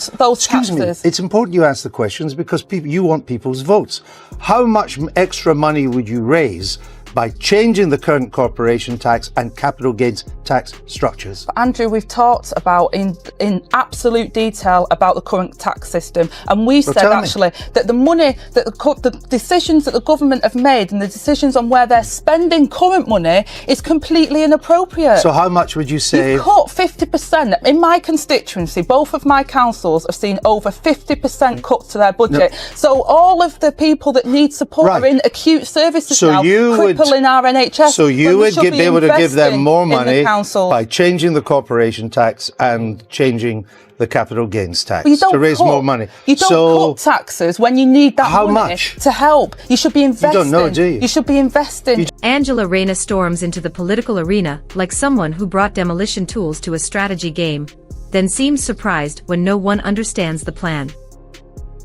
cut those taxes. Excuse me, it's important you answer the questions because you want people's votes. How much extra money would you raise by changing the current corporation tax and capital gains tax structures? But Andrew, we've talked about in absolute detail about the current tax system, and we said actually that the money that the decisions that the government have made and the decisions on where they're spending current money is completely inappropriate. So how much would you say? You've cut 50%. In my constituency, both of my councils have seen over 50% cut to their budget. No. So all of the people that need support are in acute services now, crippling our NHS. So you would be able to give them more money by changing the corporation tax and changing the capital gains tax to raise more money. You don't cut taxes when you need that money to help. You should be investing. You don't know, do you? You should be investing. Angela Rayner storms into the political arena like someone who brought demolition tools to a strategy game, then seems surprised when no one understands the plan.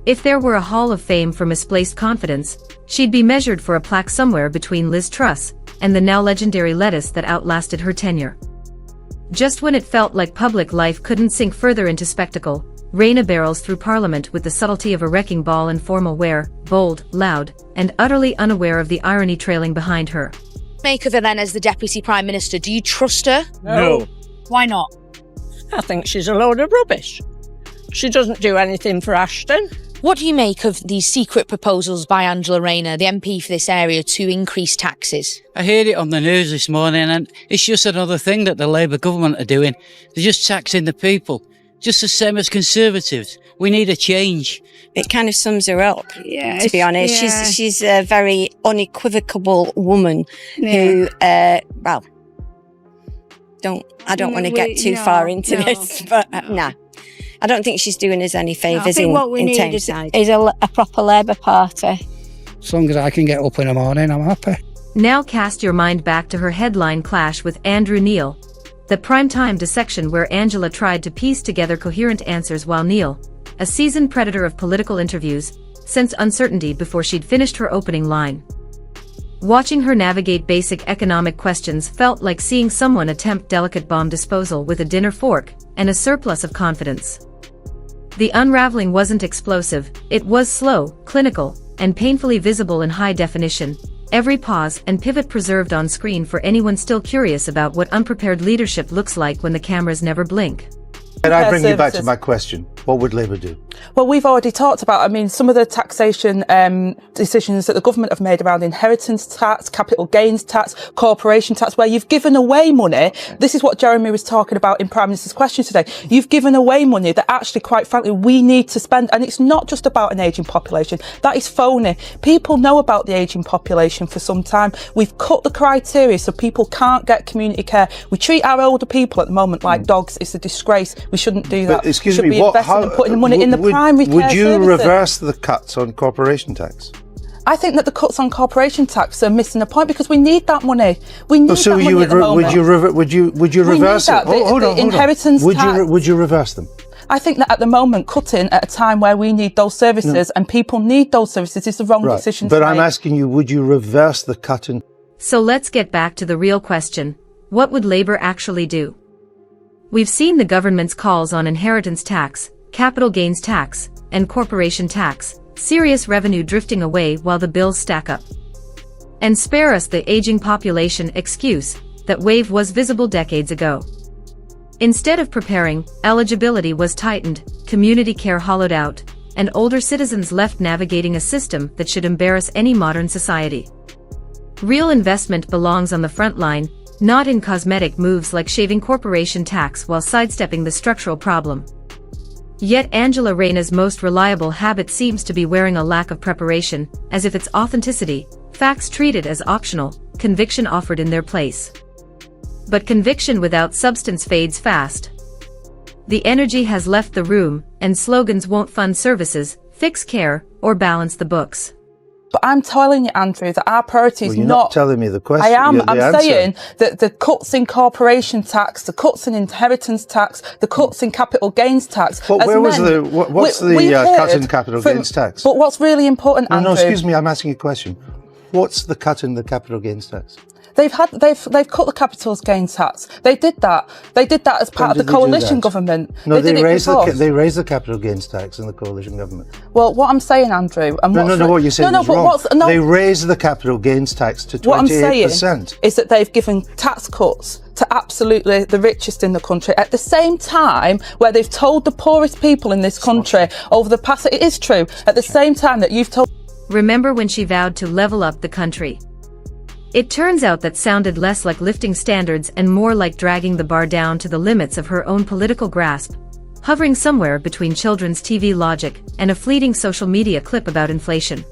If there were a Hall of Fame for misplaced confidence, she'd be measured for a plaque somewhere between Liz Truss and the now legendary lettuce that outlasted her tenure. Just when it felt like public life couldn't sink further into spectacle, Rayner barrels through Parliament with the subtlety of a wrecking ball in formal wear, bold, loud, and utterly unaware of the irony trailing behind her. Make of her then as the Deputy Prime Minister. Do you trust her? No. Why not? I think she's a load of rubbish. She doesn't do anything for Ashton. What do you make of these secret proposals by Angela Rayner, the MP for this area, to increase taxes? I heard it on the news this morning, and it's just another thing that the Labour government are doing. They're just taxing the people, just the same as Conservatives. We need a change. It kind of sums her up, to be honest. Yeah. She's a very unequivocal woman who, I don't want to get too far into this, but no. I don't think she's doing us any favours. I think what we need is a proper Labour Party. As long as I can get up in the morning, I'm happy. Now cast your mind back to her headline clash with Andrew Neil, the primetime dissection where Angela tried to piece together coherent answers while Neil, a seasoned predator of political interviews, sensed uncertainty before she'd finished her opening line. Watching her navigate basic economic questions felt like seeing someone attempt delicate bomb disposal with a dinner fork and a surplus of confidence. The unraveling wasn't explosive, it was slow, clinical, and painfully visible in high definition, every pause and pivot preserved on screen for anyone still curious about what unprepared leadership looks like when the cameras never blink. Can I bring you back to my question? What would Labour do? Well, we've already talked about, some of the taxation decisions that the government have made around inheritance tax, capital gains tax, corporation tax, where you've given away money. This is what Jeremy was talking about in Prime Minister's question today. You've given away money that actually, quite frankly, we need to spend. And it's not just about an ageing population. That is phony. People know about the ageing population for some time. We've cut the criteria so people can't get community care. We treat our older people at the moment like dogs. It's a disgrace. We shouldn't do that. But, excuse we should me, be investing and putting the money in the primary care Would you services. reverse the cuts on corporation tax? I think that the cuts on corporation tax are missing a point because we need that money. We need that money at the moment. Would you reverse it? Hold on. Inheritance tax. Would you reverse them? I think that at the moment, cutting at a time where we need those services and people need those services is the wrong decision to make. But I'm asking you, would you reverse the cut in? So let's get back to the real question. What would Labour actually do? We've seen the government's calls on inheritance tax, capital gains tax, and corporation tax, serious revenue drifting away while the bills stack up. And spare us the aging population excuse, that wave was visible decades ago. Instead of preparing, eligibility was tightened, community care hollowed out, and older citizens left navigating a system that should embarrass any modern society. Real investment belongs on the front line, not in cosmetic moves like shaving corporation tax while sidestepping the structural problem. Yet Angela Rayner's most reliable habit seems to be wearing a lack of preparation, as if it's authenticity, facts treated as optional, conviction offered in their place. But conviction without substance fades fast. The energy has left the room, and slogans won't fund services, fix care, or balance the books. But I'm telling you, Andrew, that our priority is you're not telling me the question. I am. I'm saying that the cuts in corporation tax, the cuts in inheritance tax, the cuts in capital gains tax. What's the cut in capital gains tax? But what's really important, Andrew... No, excuse me, I'm asking you a question. What's the cut in the capital gains tax? They've cut the capital gains tax. They did that. They did that as part of the coalition government. No, they raised the capital gains tax in the coalition government. Well, what I'm saying, Andrew, and what you're saying is wrong. They raised the capital gains tax to 28%. What I'm saying is that they've given tax cuts to absolutely the richest in the country at the same time where they've told the poorest people in this country over the past, it is true, at the same time that you've told. Remember when she vowed to level up the country? It turns out that sounded less like lifting standards and more like dragging the bar down to the limits of her own political grasp, hovering somewhere between children's TV logic and a fleeting social media clip about inflation.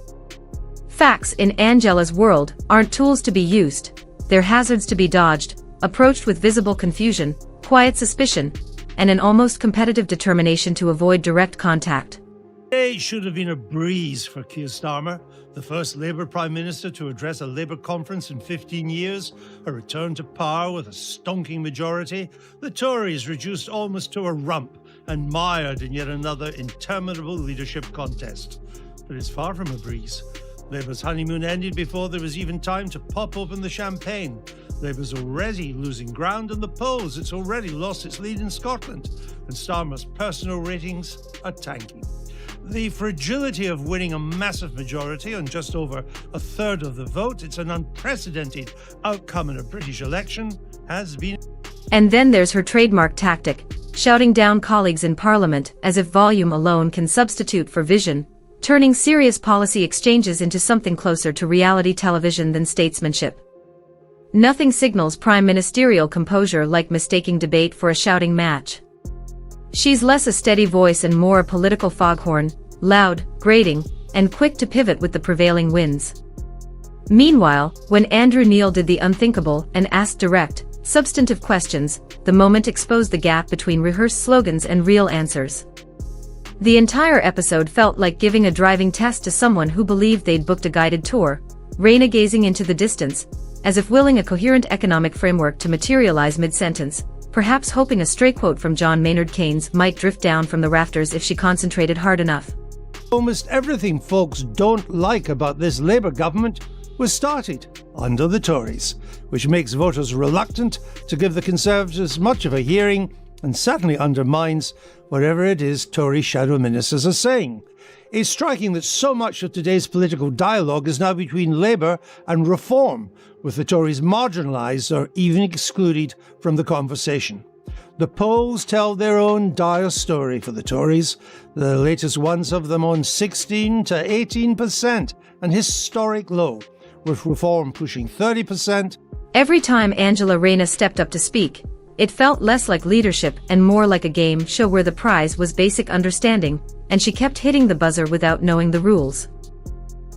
Facts in Angela's world aren't tools to be used, they're hazards to be dodged, approached with visible confusion, quiet suspicion, and an almost competitive determination to avoid direct contact. Today should have been a breeze for Keir Starmer, the first Labour Prime Minister to address a Labour conference in 15 years, a return to power with a stonking majority, the Tories reduced almost to a rump and mired in yet another interminable leadership contest. But it's far from a breeze. Labour's honeymoon ended before there was even time to pop open the champagne. Labour's already losing ground in the polls. It's already lost its lead in Scotland, and Starmer's personal ratings are tanking. The fragility of winning a massive majority on just over a third of the vote, it's an unprecedented outcome in a British election, has been. And then there's her trademark tactic, shouting down colleagues in Parliament as if volume alone can substitute for vision, turning serious policy exchanges into something closer to reality television than statesmanship. Nothing signals prime ministerial composure like mistaking debate for a shouting match. She's less a steady voice and more a political foghorn, loud, grating, and quick to pivot with the prevailing winds. Meanwhile, when Andrew Neil did the unthinkable and asked direct, substantive questions, the moment exposed the gap between rehearsed slogans and real answers. The entire episode felt like giving a driving test to someone who believed they'd booked a guided tour, Rayner gazing into the distance, as if willing a coherent economic framework to materialize mid-sentence, perhaps hoping a stray quote from John Maynard Keynes might drift down from the rafters if she concentrated hard enough. Almost everything folks don't like about this Labour government was started under the Tories, which makes voters reluctant to give the Conservatives much of a hearing and certainly undermines whatever it is Tory shadow ministers are saying. It's striking that so much of today's political dialogue is now between Labour and Reform, with the Tories marginalised or even excluded from the conversation. The polls tell their own dire story for the Tories, the latest ones of them on 16 to 18%, an historic low, with Reform pushing 30%. Every time Angela Rayner stepped up to speak, it felt less like leadership and more like a game show where the prize was basic understanding, and she kept hitting the buzzer without knowing the rules.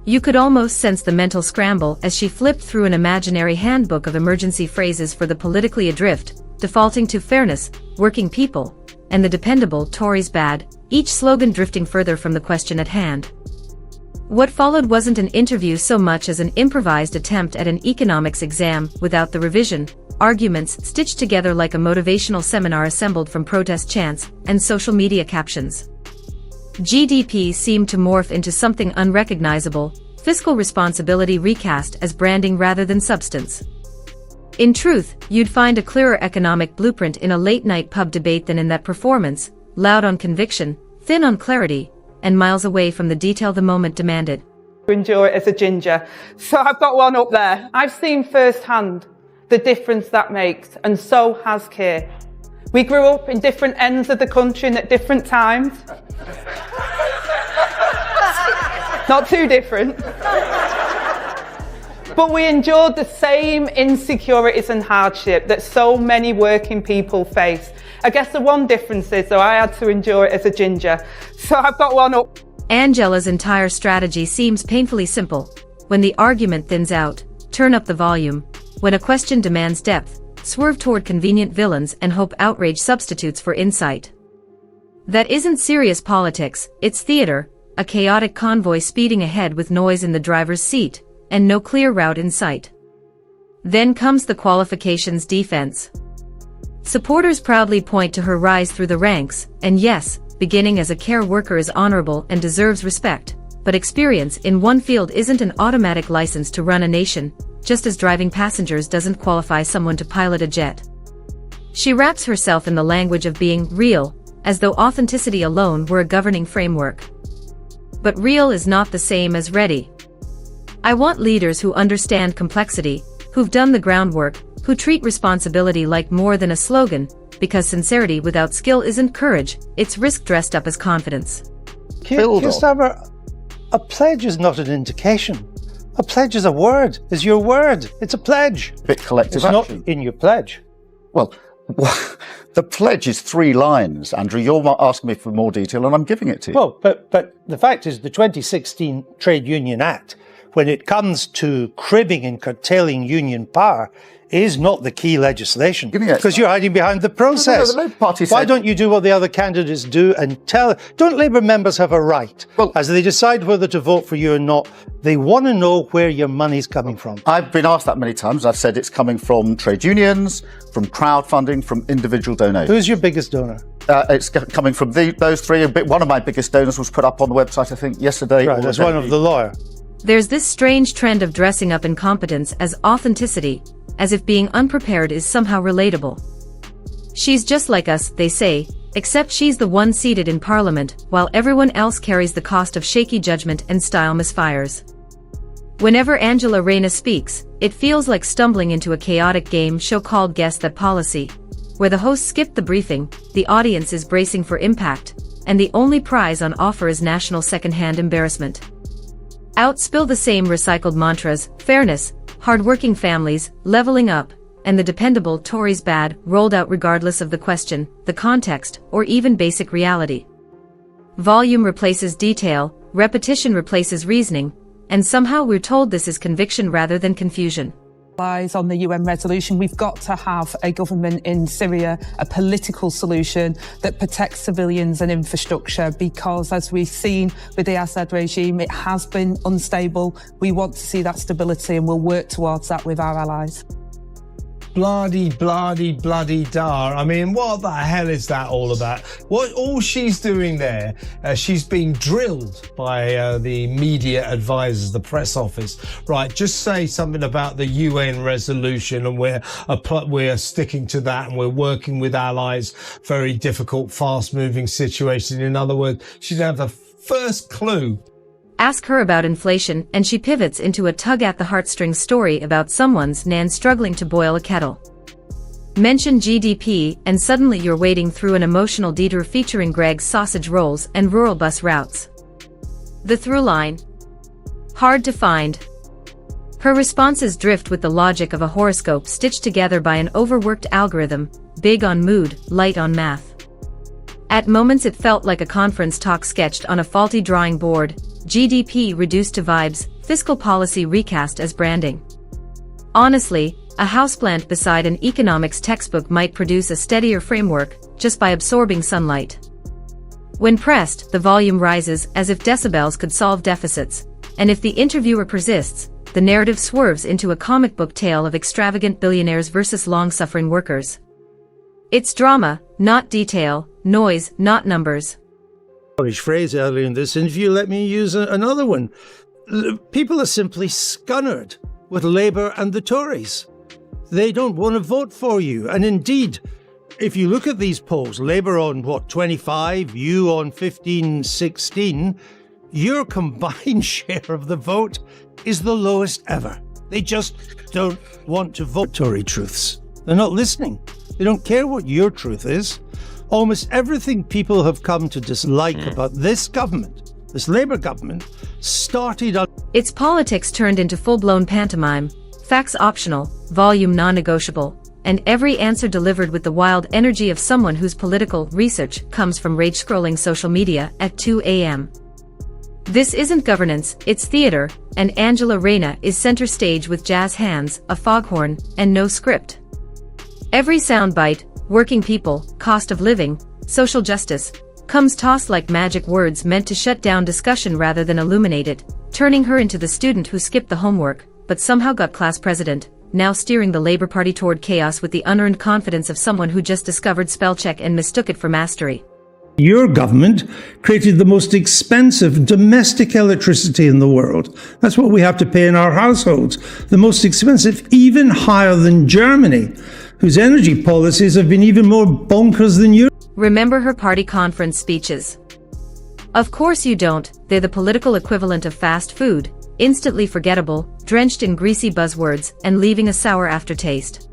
You could almost sense the mental scramble as she flipped through an imaginary handbook of emergency phrases for the politically adrift, defaulting to fairness, working people, and the dependable Tories bad, each slogan drifting further from the question at hand. What followed wasn't an interview so much as an improvised attempt at an economics exam without the revision, arguments stitched together like a motivational seminar assembled from protest chants and social media captions. GDP seemed to morph into something unrecognizable, fiscal responsibility recast as branding rather than substance. In truth, you'd find a clearer economic blueprint in a late-night pub debate than in that performance, loud on conviction, thin on clarity, and miles away from the detail the moment demanded. Endure it as a ginger. So I've got one up there. I've seen firsthand the difference that makes, and so has Keir. We grew up in different ends of the country and at different times. Not too different. But we endured the same insecurities and hardship that so many working people face. I guess the one difference is, though, I had to endure it as a ginger. So I've got one up. Angela's entire strategy seems painfully simple. When the argument thins out, turn up the volume. When a question demands depth, swerve toward convenient villains and hope outrage substitutes for insight. That isn't serious politics, it's theater, a chaotic convoy speeding ahead with noise in the driver's seat, and no clear route in sight. Then comes the qualifications defense. Supporters proudly point to her rise through the ranks, and yes, beginning as a care worker is honorable and deserves respect, but experience in one field isn't an automatic license to run a nation, just as driving passengers doesn't qualify someone to pilot a jet. She wraps herself in the language of being real, as though authenticity alone were a governing framework. But real is not the same as ready. I want leaders who understand complexity, who've done the groundwork, who treat responsibility like more than a slogan, because sincerity without skill isn't courage, it's risk dressed up as confidence. Keir Starmer, a pledge is not an indication. A pledge is a word, is your word. It's a pledge. Bit collective it's action. Not in your pledge. Well, the pledge is 3 lines, Andrew. You're asking me for more detail and I'm giving it to you. Well, but the fact is the 2016 Trade Union Act, when it comes to cribbing and curtailing union power, is not the key legislation, because you're hiding behind the process. No, the Labour Party Why don't you do what the other candidates do and tell? Don't Labour members have a right, as they decide whether to vote for you or not, they want to know where your money's coming from? I've been asked that many times. I've said it's coming from trade unions, from crowdfunding, from individual donations. Who's your biggest donor? It's coming from those 3. One of my biggest donors was put up on the website, I think, yesterday. Right, that's one of the lawyer. There's this strange trend of dressing up incompetence as authenticity, as if being unprepared is somehow relatable. She's just like us, they say, except she's the one seated in Parliament, while everyone else carries the cost of shaky judgment and style misfires. Whenever Angela Rayner speaks, it feels like stumbling into a chaotic game show called Guess That Policy, where the host skipped the briefing, the audience is bracing for impact, and the only prize on offer is national second-hand embarrassment. Out spill the same recycled mantras: fairness, hard-working families, leveling up, and the dependable Tories bad, rolled out regardless of the question, the context, or even basic reality. Volume replaces detail, repetition replaces reasoning, and somehow we're told this is conviction rather than confusion. On the UN resolution, we've got to have a government in Syria, a political solution that protects civilians and infrastructure, because as we've seen with the Assad regime, it has been unstable. We want to see that stability and we'll work towards that with our allies. Bloody dar. I mean, what the hell is that all about? What all she's doing there, she's being drilled by the media advisors, the press office. Right, just say something about the UN resolution and we're sticking to that and we're working with allies. Very difficult, fast-moving situation. In other words, she didn't have the first clue. Ask her about inflation and she pivots into a tug-at-the-heartstrings story about someone's nan struggling to boil a kettle. Mention GDP and suddenly you're wading through an emotional detour featuring Greg's sausage rolls and rural bus routes. The through line? Hard to find. Her responses drift with the logic of a horoscope stitched together by an overworked algorithm, big on mood, light on math. At moments it felt like a conference talk sketched on a faulty drawing board, GDP reduced to vibes, fiscal policy recast as branding. Honestly, a houseplant beside an economics textbook might produce a steadier framework, just by absorbing sunlight. When pressed, the volume rises as if decibels could solve deficits, and if the interviewer persists, the narrative swerves into a comic book tale of extravagant billionaires versus long-suffering workers. It's drama, not detail, noise, not numbers. Phrase earlier in this interview, let me use another one. People are simply scunnered with Labour and the Tories. They don't want to vote for you. And indeed, if you look at these polls, Labour on 25, you on 15, 16, your combined share of the vote is the lowest ever. They just don't want to vote Tory truths. They're not listening. They don't care what your truth is. Almost everything people have come to dislike about this government, this Labour government, started on... Its politics turned into full-blown pantomime, facts optional, volume non-negotiable, and every answer delivered with the wild energy of someone whose political research comes from rage-scrolling social media at 2 a.m. This isn't governance, it's theatre, and Angela Rayner is center stage with jazz hands, a foghorn, and no script. Every soundbite, working people, cost of living, social justice, comes tossed like magic words meant to shut down discussion rather than illuminate it, turning her into the student who skipped the homework, but somehow got class president, now steering the Labour Party toward chaos with the unearned confidence of someone who just discovered spell check and mistook it for mastery. Your government created the most expensive domestic electricity in the world. That's what we have to pay in our households. The most expensive, even higher than Germany, whose energy policies have been even more bonkers than yours. Remember her party conference speeches? Of course you don't. They're the political equivalent of fast food, instantly forgettable, drenched in greasy buzzwords, and leaving a sour aftertaste.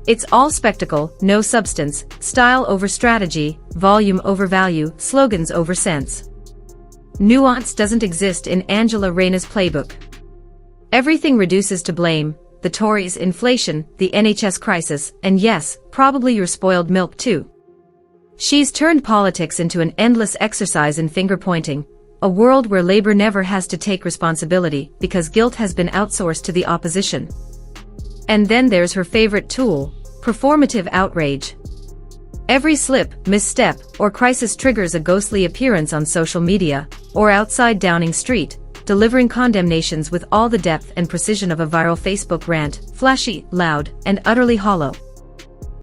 It's all spectacle, no substance, style over strategy, volume over value, slogans over sense. Nuance doesn't exist in Angela Rayner's playbook. Everything reduces to blame: the Tories, inflation, the NHS crisis, and yes, probably your spoiled milk too. She's turned politics into an endless exercise in finger-pointing, a world where Labour never has to take responsibility because guilt has been outsourced to the opposition. And then there's her favorite tool, performative outrage. Every slip, misstep, or crisis triggers a ghostly appearance on social media, or outside Downing Street, delivering condemnations with all the depth and precision of a viral Facebook rant, flashy, loud, and utterly hollow.